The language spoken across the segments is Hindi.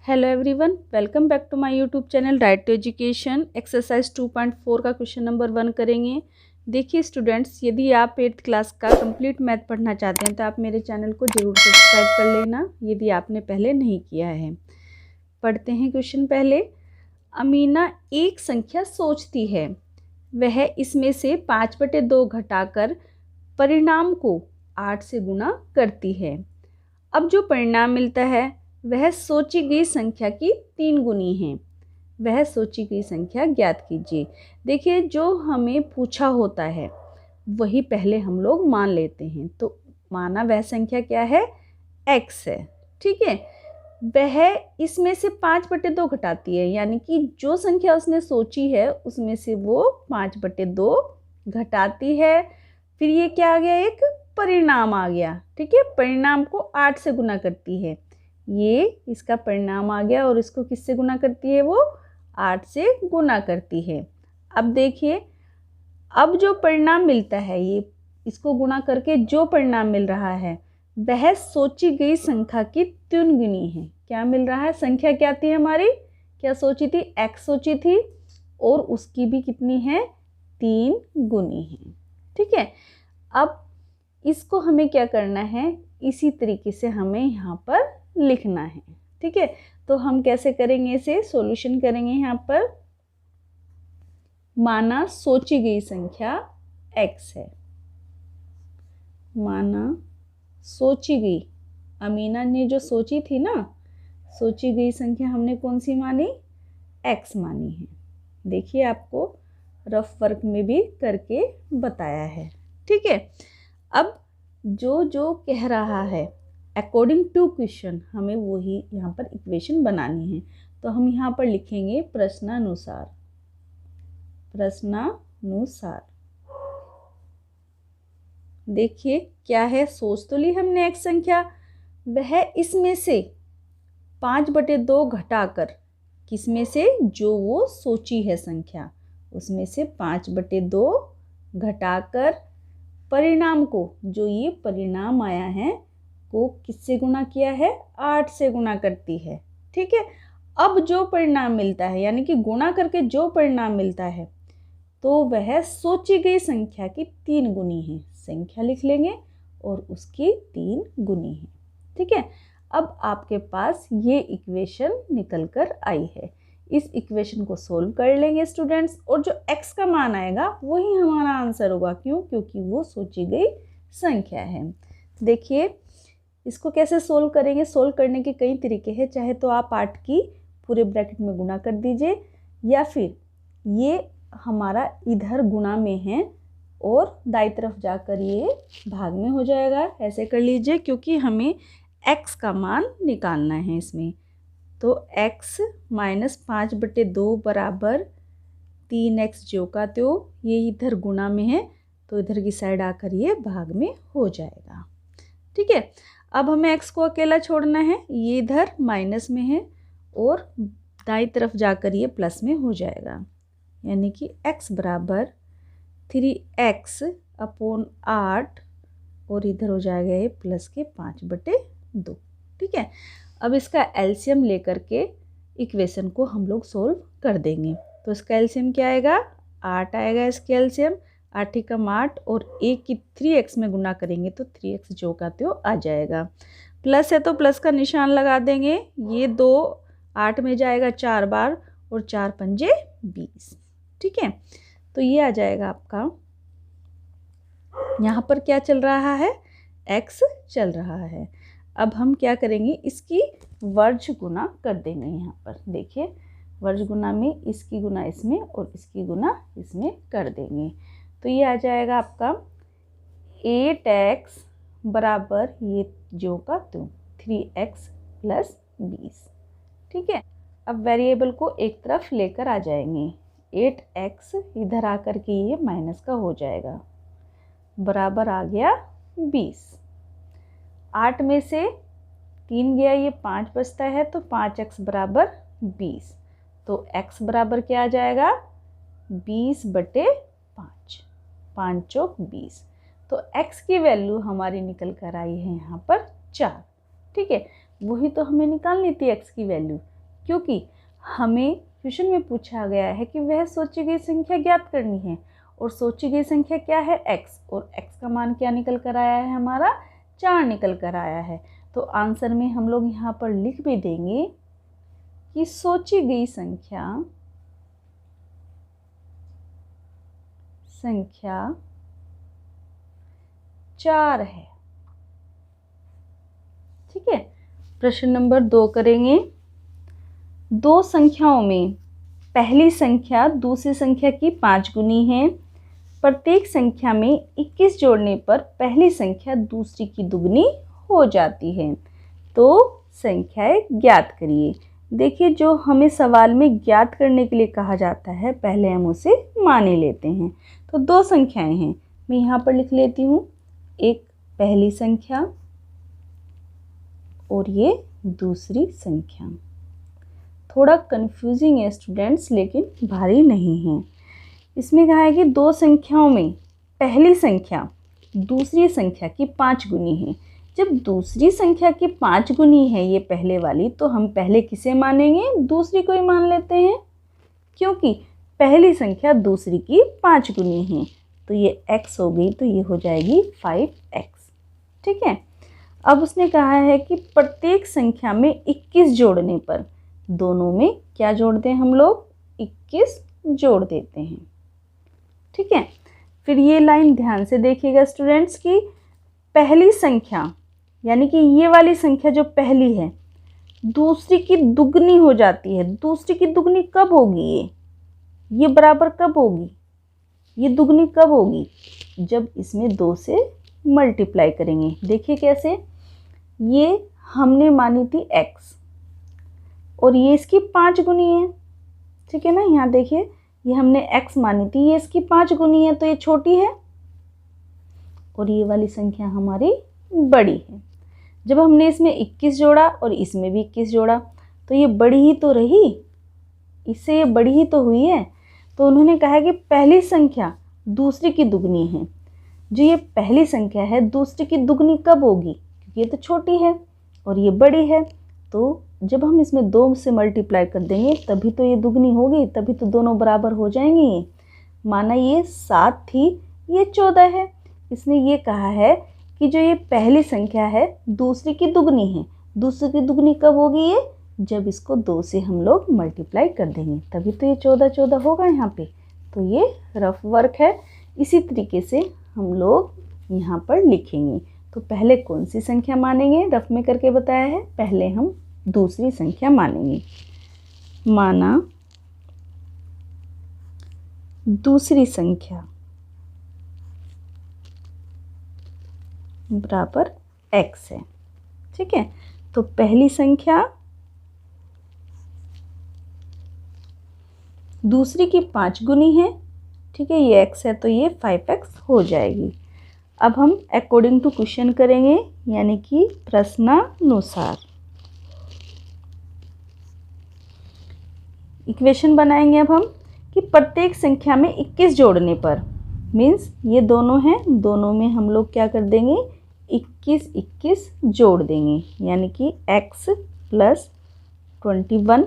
Hello everyone, welcome back to my YouTube channel right to education. Exercise 2.4 का क्वेश्चन नंबर 1 करेंगे। देखिए स्टूडेंट्स, यदि आप 8th क्लास का कंप्लीट मैथ पढ़ना चाहते हैं तो आप मेरे चैनल को ज़रूर सब्सक्राइब कर लेना यदि आपने पहले नहीं किया है। पढ़ते हैं क्वेश्चन पहले। अमीना एक संख्या सोचती है, वह इसमें से 5/2 घटाकर परिणाम को 8 से गुणा करती है। अब जो परिणाम मिलता है वह सोची गई संख्या की 3 गुनी है। वह सोची गई संख्या ज्ञात कीजिए। देखिए, जो हमें पूछा होता है वही पहले हम लोग मान लेते हैं। तो माना वह संख्या क्या है, x है। ठीक है, वह इसमें से 5/2 घटाती है, यानी कि जो संख्या उसने सोची है उसमें से वो 5/2 घटाती है। फिर ये क्या आ गया, एक परिणाम आ गया। ठीक है, परिणाम को 8 से गुना करती है। ये इसका परिणाम आ गया और इसको किससे गुना करती है, वो 8 से गुना करती है। अब देखिए, अब जो परिणाम मिलता है, ये इसको गुणा करके जो परिणाम मिल रहा है वह सोची गई संख्या की 3 गुनी है। क्या मिल रहा है, संख्या क्या थी हमारी, क्या सोची थी, x सोची थी और उसकी भी कितनी है, 3 गुनी है। ठीक है, अब इसको हमें क्या करना है, इसी तरीके से हमें यहाँ पर लिखना है। ठीक है, तो हम कैसे करेंगे, इसे सॉल्यूशन करेंगे। यहाँ पर माना सोची गई संख्या x है। माना सोची गई, अमीना ने जो सोची थी ना, सोची गई संख्या हमने कौन सी मानी, x मानी है। देखिए, आपको रफ वर्क में भी करके बताया है। ठीक है, अब जो जो कह रहा है अकॉर्डिंग टू क्वेश्चन हमें वही यहाँ पर इक्वेशन बनानी है। तो हम यहाँ पर लिखेंगे प्रश्नानुसार। प्रश्नानुसार देखिए क्या है, सोच तो ली हमने एक संख्या, वह इसमें से 5/2 घटाकर, किसमें से, जो वो सोची है संख्या उसमें से 5/2 घटाकर परिणाम को, जो ये परिणाम आया है, को किससे गुणा किया है, 8 से गुणा करती है। ठीक है, अब जो परिणाम मिलता है, यानी कि गुणा करके जो परिणाम मिलता है, तो वह सोची गई संख्या की 3 गुनी है। संख्या लिख लेंगे और उसकी 3 गुनी है। ठीक है, अब आपके पास ये इक्वेशन निकल कर आई है। इस इक्वेशन को सोल्व कर लेंगे स्टूडेंट्स, और जो x का मान आएगा वही हमारा आंसर होगा। क्यों, क्योंकि वो सोची गई संख्या है। देखिए, इसको कैसे सोल्व करेंगे, सोल्व करने के कई तरीके हैं। चाहे तो आप 8 की पूरे ब्रैकेट में गुणा कर दीजिए, या फिर ये हमारा इधर गुणा में है और दाईं तरफ जाकर ये भाग में हो जाएगा। ऐसे कर लीजिए, क्योंकि हमें x का मान निकालना है इसमें। तो x माइनस 5/2 बराबर 3x जो का त्यों, ये इधर गुणा में है तो इधर की साइड आकर ये भाग में हो जाएगा। ठीक है, अब हमें x को अकेला छोड़ना है, ये इधर माइनस में है और दाईं तरफ जाकर ये प्लस में हो जाएगा। यानी कि x बराबर 3x अपॉन 8 और इधर हो जाएगा ये प्लस के 5/2। ठीक है, अब इसका एलसीएम लेकर के इक्वेशन को हम लोग सोल्व कर देंगे। तो इसका एलसीएम क्या आएगा, 8 आएगा इसके एलसीएम। 8 एकम 8 और 1 की 3x में गुना करेंगे तो 3x जो का त्यों आ जाएगा। प्लस है तो प्लस का निशान लगा देंगे। ये 2 8 में जाएगा 4 बार और 4 पंजे 20। ठीक है, तो ये आ जाएगा आपका, यहाँ पर क्या चल रहा है, x चल रहा है। अब हम क्या करेंगे, इसकी वर्ज गुना कर देंगे। यहाँ पर देखिए, वर्ज गुना में इसकी गुना इसमें और इसकी गुना इसमें कर देंगे। तो ये आ जाएगा आपका 8x बराबर ये जो का त्यों 3x प्लस 20। ठीक है, अब वेरिएबल को एक तरफ लेकर आ जाएंगे। 8x इधर आकर के ये माइनस का हो जाएगा, बराबर आ गया 20। 8 में से 3 गया, ये 5 बचता है, तो 5x बराबर 20। तो x बराबर क्या आ जाएगा, 20/5, 5 चौक 20। तो x की वैल्यू हमारी निकल कर आई है यहाँ पर 4। ठीक है, वही तो हमें निकालनी थी x की वैल्यू। क्योंकि हमें क्वेश्चन में पूछा गया है कि वह सोची गई संख्या ज्ञात करनी है, और सोची गई संख्या क्या है x, और x का मान क्या निकल कर आया है हमारा 4 निकल कर आया है। तो आंसर में हम लोग यहाँ पर लिख भी देंगे कि सोची गई संख्या 4 है। ठीक है, प्रश्न नंबर 2 करेंगे। दो संख्याओं में पहली संख्या दूसरी संख्या की 5 गुनी है। प्रत्येक संख्या में 21 जोड़ने पर पहली संख्या दूसरी की दुगनी हो जाती है, तो संख्याएं ज्ञात करिए। देखिए, जो हमें सवाल में ज्ञात करने के लिए कहा जाता है पहले हम उसे मान ही लेते हैं। तो दो संख्याएं हैं, मैं यहाँ पर लिख लेती हूँ, एक पहली संख्या और ये दूसरी संख्या। थोड़ा कंफ्यूजिंग है स्टूडेंट्स, लेकिन भारी नहीं है। इसमें कहा है कि दो संख्याओं में पहली संख्या दूसरी संख्या की 5 गुनी है। जब दूसरी संख्या की 5 गुनी है ये पहले वाली, तो हम पहले किसे मानेंगे? दूसरी को ही मान लेते हैं, क्योंकि पहली संख्या दूसरी की 5 गुनी है। तो ये x हो गई, तो ये हो जाएगी 5x। ठीक है, अब उसने कहा है कि प्रत्येक संख्या में 21 जोड़ने पर, दोनों में क्या जोड़ते हैं हम लोग? 21 जोड़ देते हैं। ठीक है, फिर ये लाइन ध्यान से देखिएगा स्टूडेंट्स की पहली संख्या यानी कि ये वाली संख्या जो पहली है दूसरी की दुगनी हो जाती है। दूसरी की दुगनी कब होगी? ये बराबर कब होगी? ये दुगनी कब होगी? जब इसमें 2 से मल्टीप्लाई करेंगे। देखिए कैसे, ये हमने मानी थी x और ये इसकी 5 गुनी है। ठीक है ना, यहाँ देखिए, ये हमने x मानी थी, ये इसकी 5 गुनी है, तो ये छोटी है और ये वाली संख्या हमारी बड़ी है। जब हमने इसमें 21 जोड़ा और इसमें भी 21 जोड़ा, तो ये बड़ी ही तो रही, इससे ये बड़ी ही तो हुई है। तो उन्होंने कहा है कि पहली संख्या दूसरी की दुगनी है। जो ये पहली संख्या है दूसरी की दुगनी कब होगी? क्योंकि ये तो छोटी है और ये बड़ी है, तो जब हम इसमें 2 से मल्टीप्लाई कर देंगे तभी तो ये दुगनी होगी, तभी तो दोनों बराबर हो जाएंगे। ये माना ये 7 थी, ये 14 है। इसने ये कहा है कि जो ये पहली संख्या है दूसरी की दुगनी है। दूसरी की दुगनी कब होगी? ये जब इसको 2 से हम लोग मल्टीप्लाई कर देंगे, तभी तो ये 14 होगा यहाँ पे। तो ये रफ वर्क है, इसी तरीके से हम लोग यहाँ पर लिखेंगे। तो पहले कौन सी संख्या मानेंगे? रफ में करके बताया है, पहले हम दूसरी संख्या मानेंगे। माना दूसरी संख्या बराबर x है। ठीक है, तो पहली संख्या दूसरी की 5 गुनी है। ठीक है, ये x है तो ये 5x हो जाएगी। अब हम अकॉर्डिंग टू क्वेश्चन करेंगे, यानी कि प्रश्नानुसार इक्वेशन बनाएंगे। अब हम कि प्रत्येक संख्या में 21 जोड़ने पर, मीन्स ये दोनों हैं, दोनों में हम लोग क्या कर देंगे? 21 जोड़ देंगे, यानी कि x प्लस 21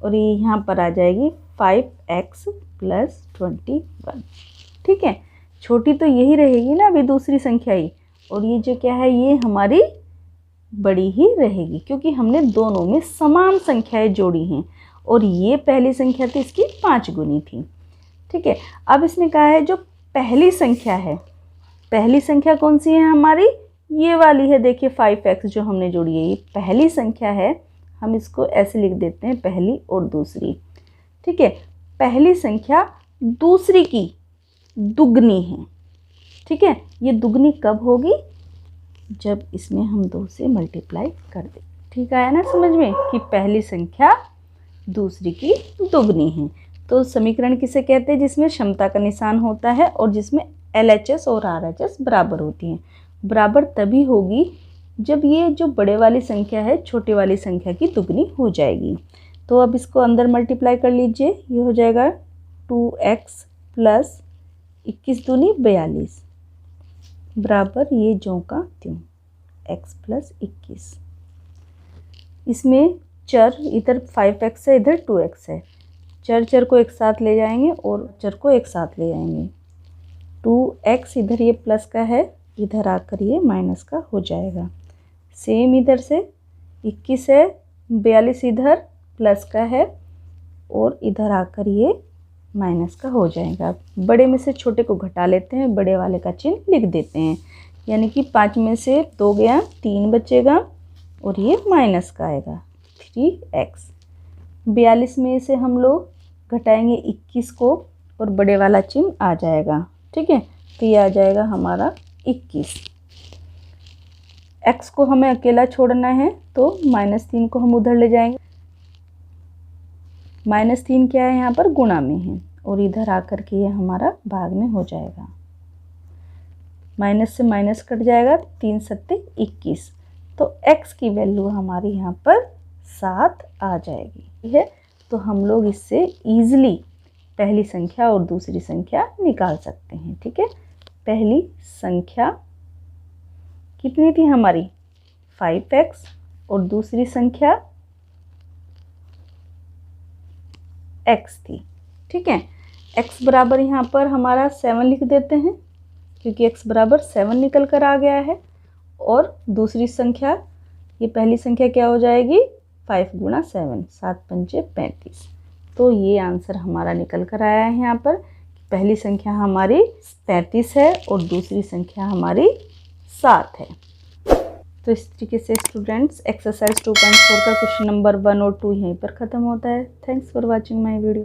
और ये यहाँ पर आ जाएगी 5x प्लस 21। ठीक है, छोटी तो यही रहेगी ना अभी दूसरी संख्या ही, और ये जो क्या है ये हमारी बड़ी ही रहेगी, क्योंकि हमने दोनों में समान संख्याएं जोड़ी हैं और ये पहली संख्या थी, इसकी 5 गुनी थी। ठीक है, अब इसने कहा है जो पहली संख्या है, पहली संख्या कौन सी है हमारी? ये वाली है। देखिए 5x जो हमने जोड़ी है ये पहली संख्या है, हम इसको ऐसे लिख देते हैं, पहली और दूसरी। ठीक है, पहली संख्या दूसरी की दुगनी है। ठीक है, ये दुगनी कब होगी? जब इसमें हम 2 से मल्टीप्लाई कर दें। ठीक आया ना समझ में कि पहली संख्या दूसरी की दुगनी है। तो समीकरण किसे कहते हैं? जिसमें क्षमता का निशान होता है और जिसमें LHS और RHS बराबर होती हैं। बराबर तभी होगी जब ये जो बड़े वाली संख्या है छोटे वाली संख्या की दुगनी हो जाएगी। तो अब इसको अंदर मल्टीप्लाई कर लीजिए, ये हो जाएगा 2x प्लस 21 दूनी 42 बराबर ये ज्यों का त्यों x प्लस 21। इसमें चर इधर 5x है, इधर 2x है। चर को एक साथ ले जाएंगे और चर को एक साथ ले जाएंगे। 2x इधर ये प्लस का है, इधर आकर ये माइनस का हो जाएगा। सेम इधर से 21 है, 42 इधर प्लस का है और इधर आकर ये माइनस का हो जाएगा। बड़े में से छोटे को घटा लेते हैं, बड़े वाले का चिन्ह लिख देते हैं। यानी कि 5 में से 2 गया, 3 बचेगा और ये माइनस का आएगा 3x। 42 में से हम लोग घटाएंगे 21 को और बड़े वाला चिन्ह आ जाएगा। ठीक है, तो ये आ जाएगा हमारा 21। x को हमें अकेला छोड़ना है तो -3 को हम उधर ले जाएंगे। -3 क्या है, यहाँ पर गुणा में है और इधर आकर के ये हमारा भाग में हो जाएगा। माइनस से माइनस कट जाएगा, 3 सत्ते 21। तो x की वैल्यू हमारी यहाँ पर 7 आ जाएगी। ठीक है, तो हम लोग इससे ईजिली पहली संख्या और दूसरी संख्या निकाल सकते हैं। ठीक है, पहली संख्या कितनी थी हमारी 5x और दूसरी संख्या x थी। ठीक है, x बराबर यहाँ पर हमारा 7 लिख देते हैं क्योंकि x बराबर 7 निकल कर आ गया है। और दूसरी संख्या, ये पहली संख्या क्या हो जाएगी 5 गुणा 7, 7 पंचे 35। तो ये आंसर हमारा निकल कर आया है यहाँ पर। पहली संख्या हमारी 35 है और दूसरी संख्या हमारी 7 है। तो इस तरीके से स्टूडेंट्स एक्सरसाइज 2.4 का क्वेश्चन नंबर 1 और 2 यहीं पर ख़त्म होता है। Thanks for watching my video.